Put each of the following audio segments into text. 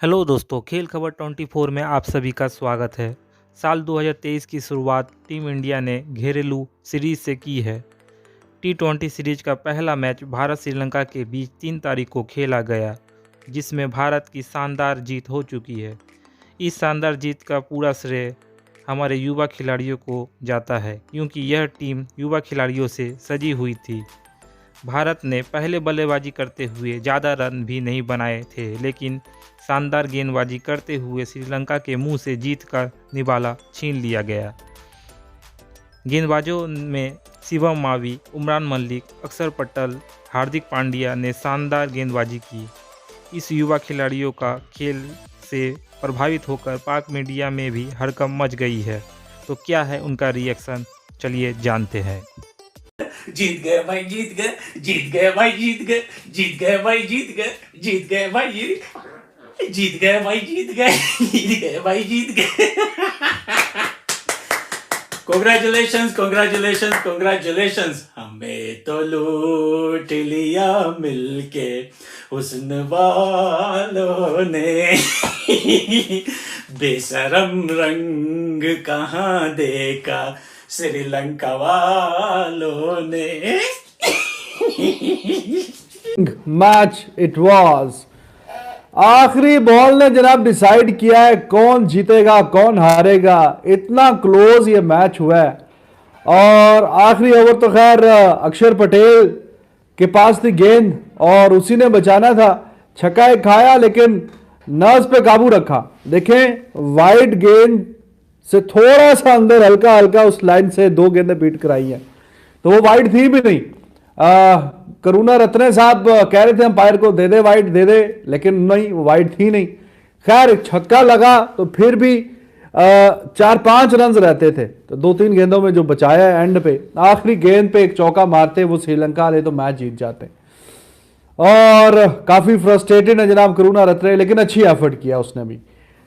Hello दोस्तों, खेल खबर 24 में आप सभी का स्वागत है। साल 2023 की शुरुआत टीम इंडिया ने घरेलू सीरीज से की है। टी20 सीरीज का पहला मैच भारत श्रीलंका के बीच 3 तारीख को खेला गया, जिसमें भारत की शानदार जीत हो चुकी है। इस शानदार जीत का पूरा श्रेय हमारे युवा खिलाड़ियों को जाता है, क्योंकि यह टीम युवा खिलाड़ियों से सजी हुई थी। भारत ने पहले बल्लेबाजी करते हुए ज़्यादा रन भी नहीं बनाए थे, लेकिन शानदार गेंदबाजी करते हुए श्रीलंका के मुंह से जीत का निवाला छीन लिया गया। गेंदबाजों में शिवम मावी, उमरान मलिक, अक्षर पटेल, हार्दिक पांड्या ने शानदार गेंदबाजी की। इस युवा खिलाड़ियों का खेल से प्रभावित होकर पाक मीडिया में भी हड़कंप मच गई है। तो क्या है उनका रिएक्शन, चलिए जानते हैं। जीत गए भाई, जीत गए, जीत गए भाई, जीत गए, जीत गए भाई, जीत गए, जीत गए भाई, जीत गए भाई, जीत गए, जीत गए भाई, जीत गए। Congratulations, congratulations, congratulations. हमें तो लूट लिया मिलके हुस्न वालों ने, बेशरम रंग कहाँ देखा श्रीलंका वालों ने। Match it was. आखिरी बॉल ने जनाब डिसाइड किया है कौन जीतेगा कौन हारेगा। इतना क्लोज ये मैच हुआ है और आखिरी ओवर तो खैर अक्षर पटेल के पास थी गेंद और उसी ने बचाना था। छक्का एक खाया लेकिन नर्व्स पे काबू रखा। देखें वाइड गेंद से थोड़ा सा अंदर हल्का हल्का उस लाइन से 2 गेंदें बीट कराई हैं, तो वो वाइड थी भी नहीं। करुणा रत्ने साहब कह रहे थे अंपायर को दे दे वाइड, दे दे, लेकिन नहीं, वो वाइड थी नहीं। खैर छक्का लगा तो फिर भी 4-5 रन रहते थे, तो 2-3 गेंदों में जो बचाया एंड पे, आखिरी गेंद पे एक चौका मारते वो श्रीलंका वाले तो मैच जीत जाते। और काफी फ्रस्ट्रेटेड है जनाब करुणा रत्ने, लेकिन अच्छी एफर्ट किया उसने भी।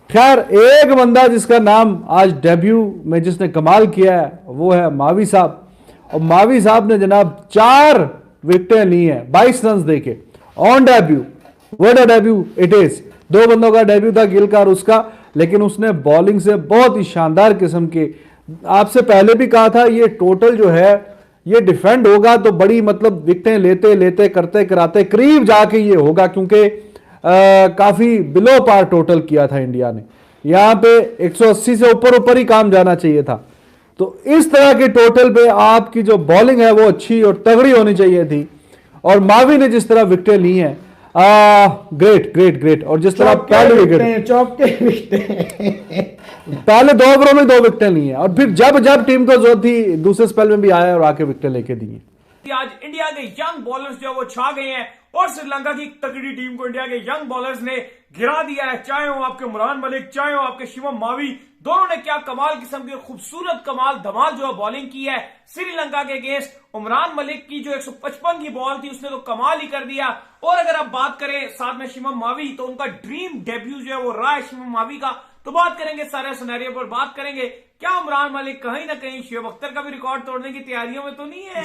खैर एक बंदा जिसका नाम आज डेब्यू में जिसने कमाल किया है वो है मावी साहब। और मावी साहब ने जनाब 4 विकेटें ली हैं 22 रन देके on debut. What a debut it is. 2 बंदों का डेब्यू था, गिल का और उसका, लेकिन उसने बॉलिंग से बहुत ही शानदार किस्म के, आपसे पहले भी कहा था ये टोटल जो है ये डिफेंड होगा तो बड़ी मतलब विकेटें लेते लेते करते कराते करीब जाके ये होगा, क्योंकि काफी बिलो पार टोटल किया था इंडिया ने। यहां पे 180 से ऊपर ही काम जाना चाहिए था। तो इस तरह के टोटल पे आपकी जो बॉलिंग है वो अच्छी और तगड़ी होनी चाहिए थी। और मावी ने जिस तरह विकेटें ली हैं, ग्रेट ग्रेट ग्रेट। और जिस तरह पहले विकेट पहले 2 ओवरों में 2 विकेटें ली हैं, और फिर जब जब टीम को जरूरत थी दूसरे स्पेल में भी आया और आके विकेटें लेके दी हैं। आज इंडिया के यंग बॉलर्स जो वो छा गए हैं और श्रीलंका की तगड़ी टीम को इंडिया के यंग बॉलर्स ने गिरा दिया है। चाहे हो आपके उमरान मलिक, चाहे हो आपके शिवम मावी, दोनों ने क्या कमाल किस्म की खूबसूरत कमाल धमाल जो है बॉलिंग की है श्रीलंका के अगेंस्ट। उमरान मलिक की जो 155 की बॉल थी उसने तो कमाल ही कर दिया। और अगर आप बात करें साथ में शिवम मावी, तो उनका ड्रीम डेब्यू जो है वो रहा है शिवम मावी का। तो बात करेंगे सारे सिनेरियो पर, बात करेंगे क्या उमरान मलिक कहीं ना कहीं शुएब अख्तर का भी रिकॉर्ड तोड़ने की तैयारियों में तो नहीं है।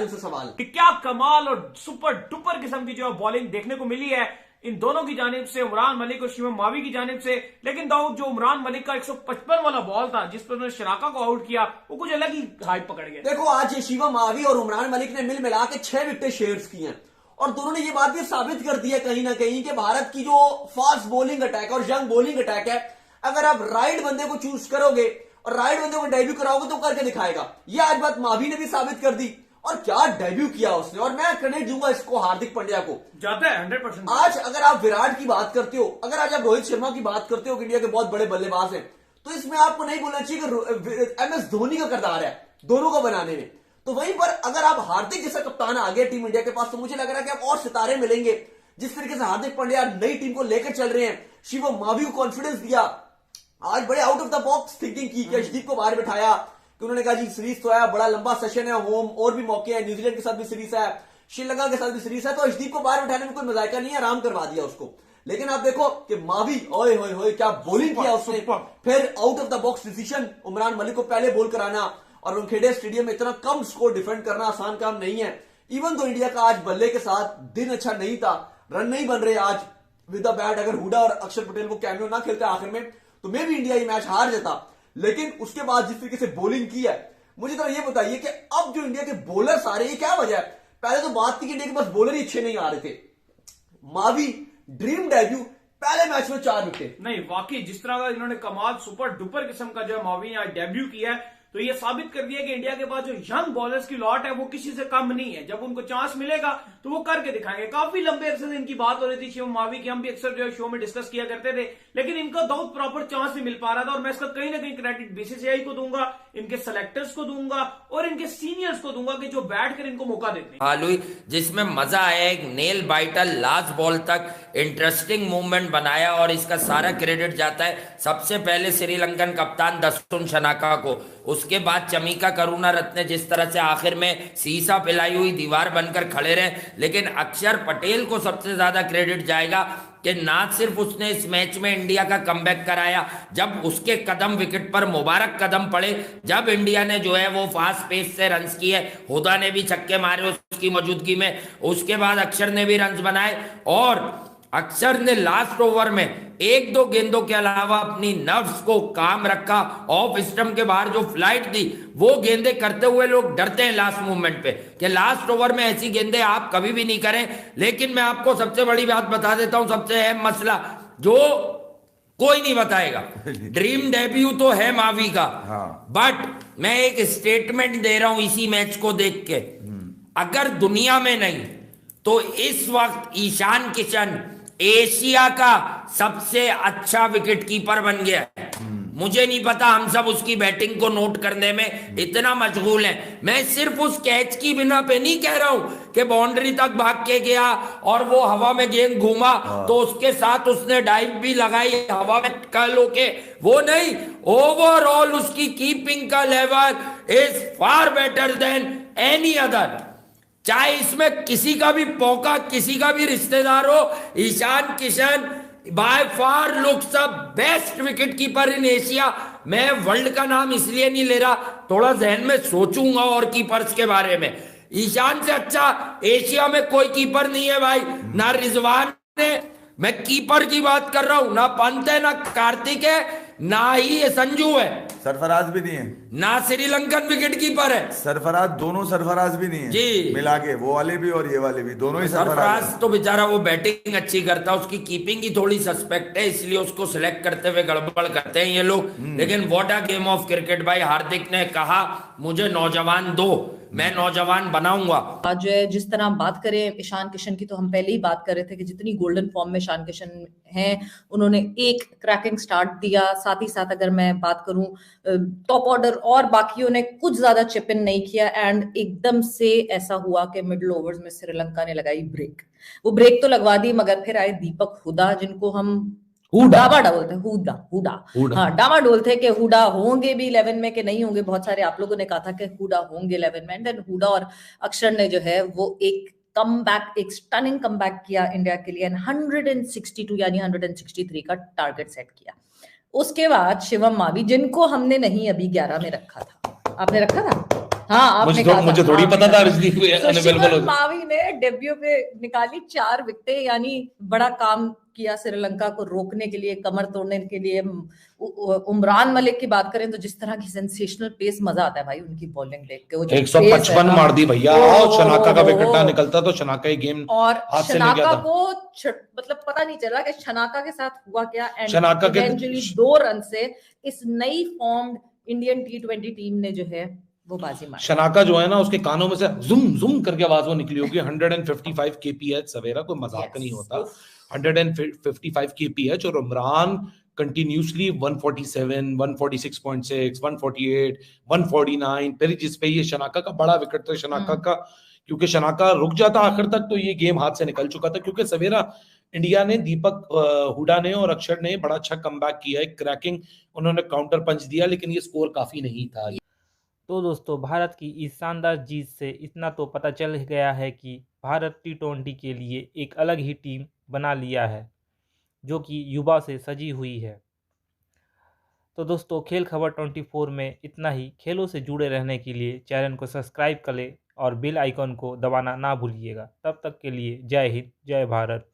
सवाल कि क्या कमाल और सुपर डुपर किस्म की जो बॉलिंग देखने को मिली है इन दोनों की जानिब से, उमरान मलिक और शिवम मावी की जानिब से। लेकिन दाऊद जो उमरान मलिक का 155 वाला बॉल था जिस पर उन्होंने शराका को आउट किया, वो कुछ अलग ही हाइप पकड़ गया। देखो आज शिवम मावी और उमरान मलिक ने मिल मिला के 6 विकेटें शेयर की हैं और दोनों ने ये बात भी साबित कर दी है कहीं ना कहीं कि भारत की जो फास्ट बॉलिंग अटैक और यंग बॉलिंग अटैक है, अगर आप राइट बंदे को चूज करोगे और राइट बंदे को डेब्यू कराओगे तो करके दिखाएगा। ये आज बात मावी ने भी साबित कर दी। और क्या डेब्यू किया उसने, और मैं क्रेडिट दूंगा इसको हार्दिक पांड्या को। जाता है 100%। आज अगर आप विराट की बात करते हो, अगर आज आप रोहित शर्मा की बात करते हो, इंडिया के बहुत बड़े बल्लेबाज हैं, तो इसमें आपको नहीं बोलना चाहिए कि MS धोनी का किरदार है दोनों को बनाने में। तो वहीं पर अगर आप हार्दिक जैसा कप्तान आ गया टीम इंडिया के पास, तो मुझे लग रहा है कि आप और सितारे मिलेंगे। जिस तरीके से हार्दिक पांड्या नई टीम को लेकर चल रहे हैं, शिवम मावी को कॉन्फिडेंस दिया, आज बड़े out of the box thinking की कि अर्शदीप को बाहर बिठाया, कि उन्होंने कहा जी सीरीज तो आया, बड़ा लंबा सेशन है, होम और भी मौके हैं, न्यूजीलैंड के साथ भी सीरीज है, श्रीलंका के साथ भी सीरीज है, तो अर्शदीप को बाहर बिठाने में कोई मजायका नहीं है, आराम करवा दिया उसको। लेकिन आप देखो कि मावी ओए होए होए क्या बॉलिंग किया उसने। फिर out of the box decision, Umran Malik को पहले बॉल कराना और वानखेड़े स्टेडियम में इतना कम स्कोर डिफेंड करना आसान काम नहीं है। इवन तो इंडिया का आज बल्ले के साथ दिन अच्छा नहीं था, रन नहीं बन रहे आज, विद द बैट, अगर हुडा और अक्षर पटेल वो कैमियो ना खेलते आखिर में तो मे भी इंडिया ये मैच हार जाता। लेकिन उसके बाद जिस तरीके से बॉलिंग की है, मुझे तो ये बताइए कि अब जो इंडिया के बॉलर्स आ रहे हैं क्या वजह है? पहले तो बात थी कि इंडिया के पास बॉलर ही अच्छे नहीं आ रहे थे। मावी ड्रीम डेब्यू, पहले मैच में 4 विकेट। नहीं वाकई जिस तरह का इन्होंने कमाल सुपर डुपर किस्म का जो है मावी आज डेब्यू किया है, तो ये साबित कर दिया कि इंडिया के पास जो यंग बॉलर्स की लॉट है वो किसी से कम नहीं है। जब उनको चांस मिलेगा तो वो करके दिखाएंगे। काफी लंबे अरसे से इनकी बात हो रही थी शिवम मावी की, हम भी अक्सर जो है शो में डिस्कस किया करते थे, लेकिन इनको दो प्रॉपर चांस नहीं मिल पा रहा था। और मैं इसका कहीं ना कहीं क्रेडिट बीसीसीआई को दूंगा, इनके सेलेक्टर्स को दूंगा और इनके सीनियर्स को दूंगा कि जो बैठ कर इनको मौका देते हैं। हाल हुई जिसमें मजा आया, एक नेल बाइटर लास्ट बॉल तक इंटरेस्टिंग मूवमेंट बनाया और इसका सारा क्रेडिट जाता है सबसे पहले श्रीलंकन कप्तान दस्तुन शनाका को, उसके बाद चमिका करुणारत्ने जिस तरह से आखिर में सीसा पिलाई हुई दीवार बनकर खड़े रहे। लेकिन अक्षर पटेल को सबसे ज्यादा क्रेडिट जाएगा कि ना सिर्फ उसने इस मैच में इंडिया का कमबैक कराया, जब उसके कदम विकेट पर मुबारक कदम पड़े, जब इंडिया ने जो है वो फास्ट पेस से रन्स किए, हुदा ने भी छक्के मारे उसकी मौजूदगी में, उसके बाद अक्षर ने भी रन्स बनाए और अक्षर ने लास्ट ओवर में 1-2 गेंदों के अलावा अपनी नर्व्स को काम रखा। ऑफ स्टंप के बाहर जो फ्लाइट थी वो गेंदें करते हुए लोग डरते हैं लास्ट मूवमेंट पे कि लास्ट ओवर में ऐसी गेंदें आप कभी भी नहीं करें। लेकिन मैं आपको सबसे बड़ी बात बता देता हूं, सबसे अहम मसला जो कोई नहीं बताएगा, ड्रीम डेब्यू तो है मावी का, बट मैं एक स्टेटमेंट दे रहा हूं इसी मैच को देख के, अगर दुनिया में नहीं तो इस वक्त ईशान किशन एशिया का सबसे अच्छा विकेटकीपर बन गया है। मुझे नहीं पता, हम सब उसकी बैटिंग को नोट करने में इतना मशगूल हैं। मैं सिर्फ उस कैच की बिना पे नहीं कह रहा हूं कि बाउंड्री तक भाग के गया और वो हवा में गेंद घूमा तो उसके साथ उसने डाइव भी लगाई हवा में, कह लो के वो नहीं, ओवरऑल उसकी कीपिंग का level is far better than any other. चाहे इसमें किसी का भी पौका, किसी का भी रिश्तेदार हो, Ishan Kishan by far looks the best wicket keeper in Asia. मैं वर्ल्ड का नाम इसलिए नहीं ले रहा, थोड़ा जहन में सोचूंगा और कीपर्स के बारे में। ईशान से अच्छा एशिया में कोई कीपर नहीं है भाई, ना रिजवान है, मैं कीपर की बात कर रहा हूं, ना पंत है, ना कार्तिक है, ना ही ये संजू है, सरफराज भी नहीं है, ना श्रीलंकन विकेट कीपर है। सरफराज, दोनों सरफराज भी नहीं है जी, मिला के, वो वाले भी और ये वाले भी, दोनों ही सरफराज तो बेचारा वो बैटिंग अच्छी करता है, उसकी कीपिंग ही थोड़ी सस्पेक्ट है, इसलिए उसको सिलेक्ट करते हुए गड़बड़ करते हैं ये लोग। लेकिन what a game of cricket भाई। हार्दिक ने कहा मुझे नौजवान दो, मैं नौजवान बनाऊंगा। आज जो है जिस तरह हम बात करें ईशान किशन की, तो हम पहले ही बात कर रहे थे कि जितनी गोल्डन फॉर्म में ईशान किशन हैं, उन्होंने एक क्रैकिंग स्टार्ट दिया। साथ ही साथ अगर मैं बात करूं टॉप ऑर्डर और बाकियों ने कुछ ज्यादा चिप इन नहीं किया एंड एकदम से ऐसा हुआ कि मिडिल ओवर्स में श्रीलंका ने लगाई ब्रेक। वो ब्रेक तो लगवा दी, मगर फिर आए दीपक हुडा, जिनको हम डामाडोल थे, हाँ डामाडोल थे कि हुडा होंगे भी 11 में कि नहीं होंगे। बहुत सारे आप लोगों ने कहा था कि हुडा होंगे 11 में, एंड हुडा और अक्षर ने जो है वो एक कमबैक, एक स्टनिंग कमबैक किया इंडिया के लिए, 162 यानी 163 का टारगेट सेट किया। उसके बाद शिवम मावी, जिनको हमने नहीं अभी 11 में रखा था, आपने रखा था? हाँ, आपने कहा था। मुझे थोड़ी पता था शिवम मावी ने डेब्यू पे निकाली 4 विकेटें, यानी बड़ा काम किया श्रीलंका को रोकने के लिए, कमर तोड़ने के लिए। उमरान मलिक की बात करें तो जिस तरह की सेंसेशनल पेस, मजा आता है भाई उनकी बॉलिंग देख के। वो 155 मार दी भैया, शनाका का विकेट ना निकलता तो शनाका ही गेम और हाथ से ले गया शनाका था। को मतलब पता नहीं चला कि शनाका के साथ हुआ क्या, एंड शनाका के इवेंचुअली 2 रन से इस नई फॉर्म्ड इंडियन T20 टीम ने जो है वो बाजी मारी। शनाका जो है ना, उसके कानों में से जुम जुम करके आवाज वो निकली होगी। 155 kph सवेरा, कोई मजाक नहीं होता। 155 kph और इमरान कंटिन्यूसली 147, 146.6, 148, 149, फिर जिस पे ये शनाका का बड़ा विकेट था शनाका का, क्योंकि शनाका रुक जाता आखिर तक तो ये गेम हाथ से निकल चुका था। क्योंकि सवेरा इंडिया ने, दीपक हुडा ने और अक्षर ने बड़ा अच्छा कमबैक किया, एक क्रैकिंग उन्होंने काउंटर पंच दिया, लेकिन ये स्कोर काफी नहीं था। तो दोस्तों, भारत की इस शानदार जीत से इतना तो पता चल गया है कि भारत T20 के लिए एक अलग ही टीम बना लिया है, जो कि युवा से सजी हुई है। तो दोस्तों, खेल खबर 24 में इतना ही। खेलों से जुड़े रहने के लिए चैनल को सब्सक्राइब करें और बेल आइकन को दबाना ना भूलिएगा। तब तक के लिए जय हिंद, जय भारत।